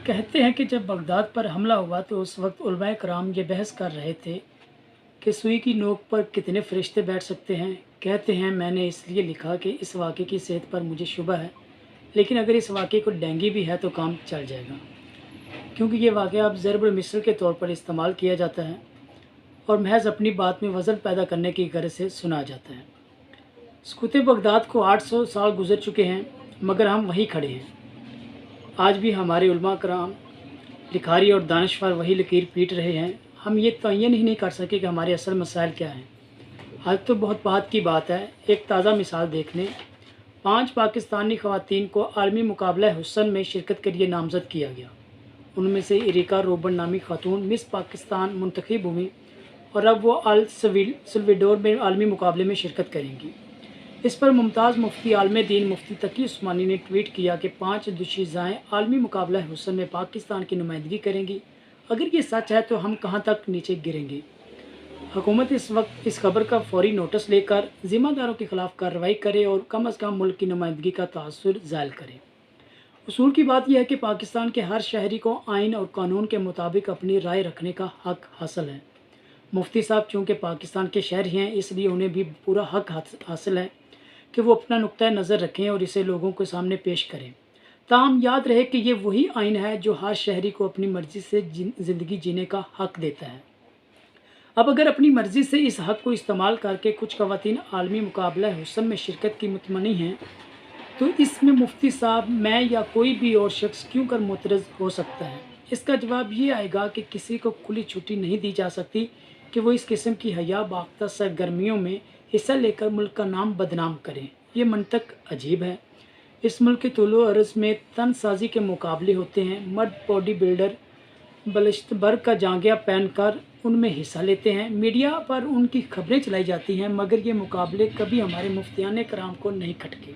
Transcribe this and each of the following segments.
कहते हैं कि जब बगदाद पर हमला हुआ तो उस वक्त उलमाए कराम ये बहस कर रहे थे कि सुई की नोक पर कितने फरिश्ते बैठ सकते हैं। कहते हैं मैंने इसलिए लिखा कि इस वाक़े की सेहत पर मुझे शुबा है, लेकिन अगर इस वाक़े को डेंगी भी है तो काम चल जाएगा, क्योंकि ये वाक़या अब ज़रब मिसल के तौर पर इस्तेमाल किया जाता है और महज अपनी बात में वज़न पैदा करने की गरज से सुना जाता है। सुकूत बगदाद को 800 साल गुजर चुके हैं, मगर हम वहीं खड़े हैं। आज भी हमारे उलमा कराम, लिखारी और दानिशवर वही लकीर पीट रहे हैं। हम ये तयन ही नहीं कर सके कि हमारे असल मसाइल क्या हैं। आज तो बहुत बात की बात है। एक ताज़ा मिसाल देख लें। 5 पाकिस्तानी ख़वातीन को आलमी मुकाबला हुस्न में शिरकत के लिए नामज़द किया गया। उनमें से इरिका रोबन नामी खातून मिस पाकिस्तान मुंतखब हुई और अब वो अल सल्वाडोर में आलमी मुकाबले में शिरकत करेंगी। इस पर मुमताज़ मुफ्ती आलम दीन मुफ्ती तकी उस्मानी ने ट्वीट किया कि 5 दुशीज़ाएँ आलमी मुकाबला हुस्न में पाकिस्तान की नुमाइंदगी करेंगी। अगर ये सच है तो हम कहाँ तक नीचे गिरेंगे। हुकूमत इस वक्त इस खबर का फौरी नोटिस लेकर ज़िम्मेदारों के ख़िलाफ़ कार्रवाई करे और कम अज़ कम मुल्क की नुमाइंदगी का तासुर ज़ायल करे। उसूल की बात यह है कि पाकिस्तान के हर शहरी को आइन और कानून के मुताबिक अपनी राय रखने का हक़ हासिल है। मुफ्ती साहब चूँकि पाकिस्तान के शहरी हैं, इसलिए उन्हें भी पूरा हक़ हासिल है कि वो अपना नुक्ता नज़र रखें और इसे लोगों के सामने पेश करें। ताहम याद रहे कि ये वही आइन है जो हर शहरी को अपनी मर्ज़ी से ज़िंदगी जीने का हक़ देता है। अब अगर अपनी मर्ज़ी से इस हक़ को इस्तेमाल करके कुछ ख़वातीन आलमी मुकाबला हुस्न में शिरकत की मुतमनी हैं, तो इसमें मुफ्ती साहब, मैं या कोई भी और शख्स क्यों कर मुतरज़ हो सकता है। इसका जवाब ये आएगा कि किसी को खुली छुट्टी नहीं दी जा सकती कि वो इस किस्म की हया बाख्ता सरगर्मियों में हिस्सा लेकर मुल्क का नाम बदनाम करें। ये मंतक अजीब है। इस मुल्क के तुलो अर्ज़ में तन साजी के मुकाबले होते हैं। मर्द बॉडी बिल्डर बलिश्त भर का जांघिया पहन कर उनमें हिस्सा लेते हैं। मीडिया पर उनकी खबरें चलाई जाती हैं, मगर ये मुकाबले कभी हमारे मुफ्तियान कराम को नहीं खटके।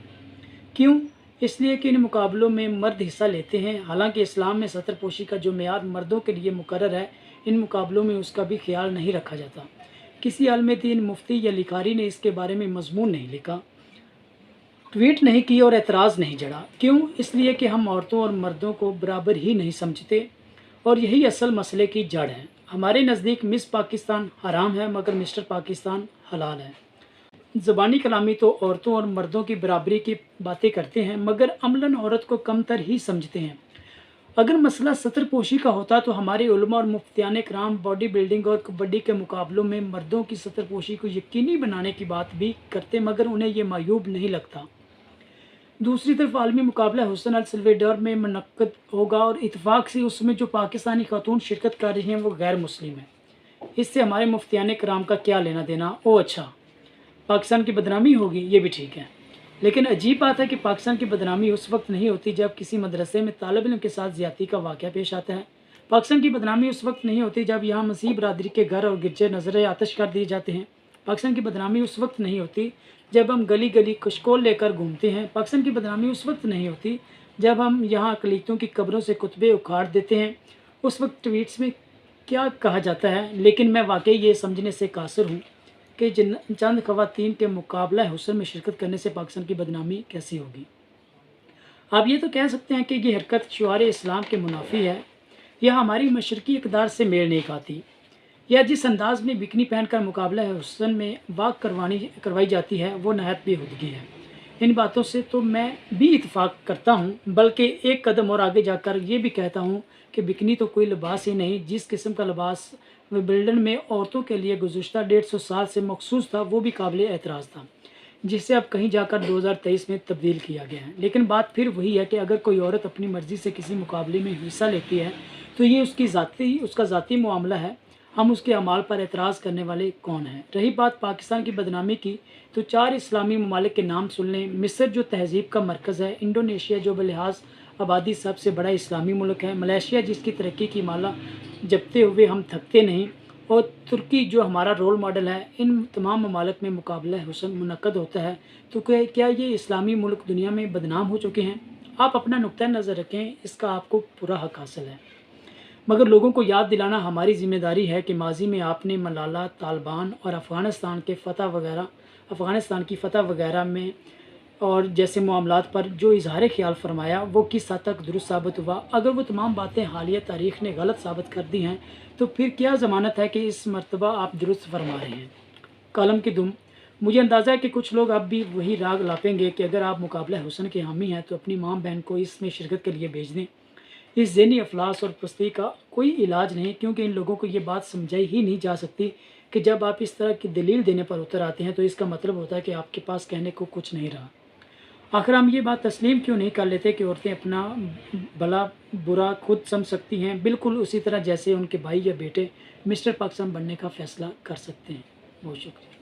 क्यों? इसलिए कि इन मुकाबलों में मर्द हिस्सा लेते हैं। हालांकि इस्लाम में सतरपोशी का जो मियाद मर्दों के लिए मुकर्रर है, इन मुकाबलों में उसका भी ख्याल नहीं रखा जाता। किसी आलिम दीन, मुफ्ती या लिखारी ने इसके बारे में मजमून नहीं लिखा, ट्वीट नहीं की और एतराज़ नहीं जड़ा। क्यों? इसलिए कि हम औरतों और मर्दों को बराबर ही नहीं समझते और यही असल मसले की जड़ है। हमारे नज़दीक मिस पाकिस्तान हराम है, मगर मिस्टर पाकिस्तान हलाल है। ज़बानी कलामी तो औरतों और मर्दों की बराबरी की बातें करते हैं, मगर अमलन औरत को कमतर ही समझते हैं। अगर मसला सतरपोशी का होता तो हमारे उलमा और मुफ्तियान कराम बॉडी बिल्डिंग और कबड्डी के मुकाबलों में मर्दों की सतरपोशी को यकीनी बनाने की बात भी करते, मगर उन्हें यह मायूब नहीं लगता। दूसरी तरफ आलमी मुकाबला हुस्न अल सल्वाडोर में मुनक्कद होगा और इत्तेफाक से उसमें जो पाकिस्तानी खातून शिरकत कर रही हैं वो गैर मुस्लिम है। इससे हमारे मुफ्तियान कराम का क्या लेना देना। ओ अच्छा, पाकिस्तान की बदनामी होगी, ये भी ठीक है, लेकिन अजीब बात है कि पाकिस्तान की बदनामी उस वक्त नहीं होती जब किसी मदरसे में तालिब इल्म के साथ ज़्यादती का वाक़या पेश आता है। पाकिस्तान की बदनामी उस वक्त नहीं होती जब यहाँ मसीह बरादरी के घर और गिरजे नजर आतश कर दिए जाते हैं। पाकिस्तान की बदनामी उस वक्त नहीं होती जब हम गली गली खुशकोल लेकर घूमते हैं। पाकिस्तान की बदनामी उस वक्त नहीं होती जब हम यहाँ अकलीतों की कब्रों से कुतबे उखाड़ देते हैं। उस वक्त ट्वीट्स में क्या कहा जाता है, लेकिन मैं वाकई ये समझने से कासिर हूँ कि चंद ख़वातीन के मुकाबला हुस्न में शिरकत करने से पाकिस्तान की बदनामी कैसी होगी। आप ये तो कह सकते हैं कि ये हरकत शुआर इस्लाम के मुनाफी है या हमारी मशरकी इक़दार से मेल नहीं खाती, या जिस अंदाज में बिकनी पहनकर मुकाबला हुस्न में वाक करवाई जाती है वो नहायत बेहूदगी है। इन बातों से तो मैं भी इत्तेफाक करता हूँ, बल्कि एक कदम और आगे जाकर ये भी कहता हूँ कि बिकनी तो कोई लिबास ही नहीं। जिस किस्म का लिबास विंबलडन में औरतों के लिए गुज़श्ता 150 साल से मखसूस था, वो भी काबिल एतराज़ था, जिसे अब कहीं जाकर 2023 में तब्दील किया गया है। लेकिन बात फिर वही है कि अगर कोई औरत अपनी मर्ज़ी से किसी मुकाबले में हिस्सा लेती है तो ये उसका ज़ाती मामला है। हम उसके अमाल पर एतराज़ करने वाले कौन हैं। रही बात पाकिस्तान की बदनामी की, तो 4 इस्लामी ममालिक के नाम सुन लें। मिस्र जो तहज़ीब का मरकज़ है, इंडोनेशिया जो बलिहाज आबादी सबसे बड़ा इस्लामी मुल्क है, मलेशिया जिसकी तरक्की की माला जपते हुए हम थकते नहीं, और तुर्की जो हमारा रोल मॉडल है। इन तमाम ममालिक में मुकाबला हुस्न मुनक्कद होता है, तो क्या ये इस्लामी मुल्क दुनिया में बदनाम हो चुके हैं? आप अपना नुक्ता नज़र रखें, इसका आपको पूरा हक़ हासिल है, मगर लोगों को याद दिलाना हमारी ज़िम्मेदारी है कि माजी में आपने मलाला, तालिबान और अफ़गानिस्तान की फ़तह वगैरह में اور جیسے معاملات پر جو اظہار خیال فرمایا وہ کس حد تک درست ثابت ہوا؟ اگر وہ تمام باتیں حالیہ تاریخ نے غلط ثابت کر دی ہیں تو پھر کیا ضمانت ہے کہ اس مرتبہ آپ درست فرما رہے ہیں؟ کالم کی دم: مجھے اندازہ ہے کہ کچھ لوگ اب بھی وہی راگ لاپیں گے کہ اگر آپ مقابلہ حسن کے حامی ہیں تو اپنی ماں بہن کو اس میں شرکت کے لیے بھیج دیں۔ اس ذہنی افلاس اور پستی کا کوئی علاج نہیں، کیونکہ ان لوگوں کو یہ بات سمجھائی ہی نہیں جا سکتی کہ جب آپ اس طرح کی دلیل دینے پر اتر آتے ہیں تو اس کا مطلب ہوتا ہے کہ آپ کے پاس کہنے کو کچھ نہیں رہا۔ آخر ہم یہ بات تسلیم کیوں نہیں کر لیتے کہ عورتیں اپنا بھلا برا خود سمجھ سکتی ہیں، بالکل اسی طرح جیسے ان کے بھائی یا بیٹے مسٹر پاکستان بننے کا فیصلہ کر سکتے ہیں۔ بہت شکریہ۔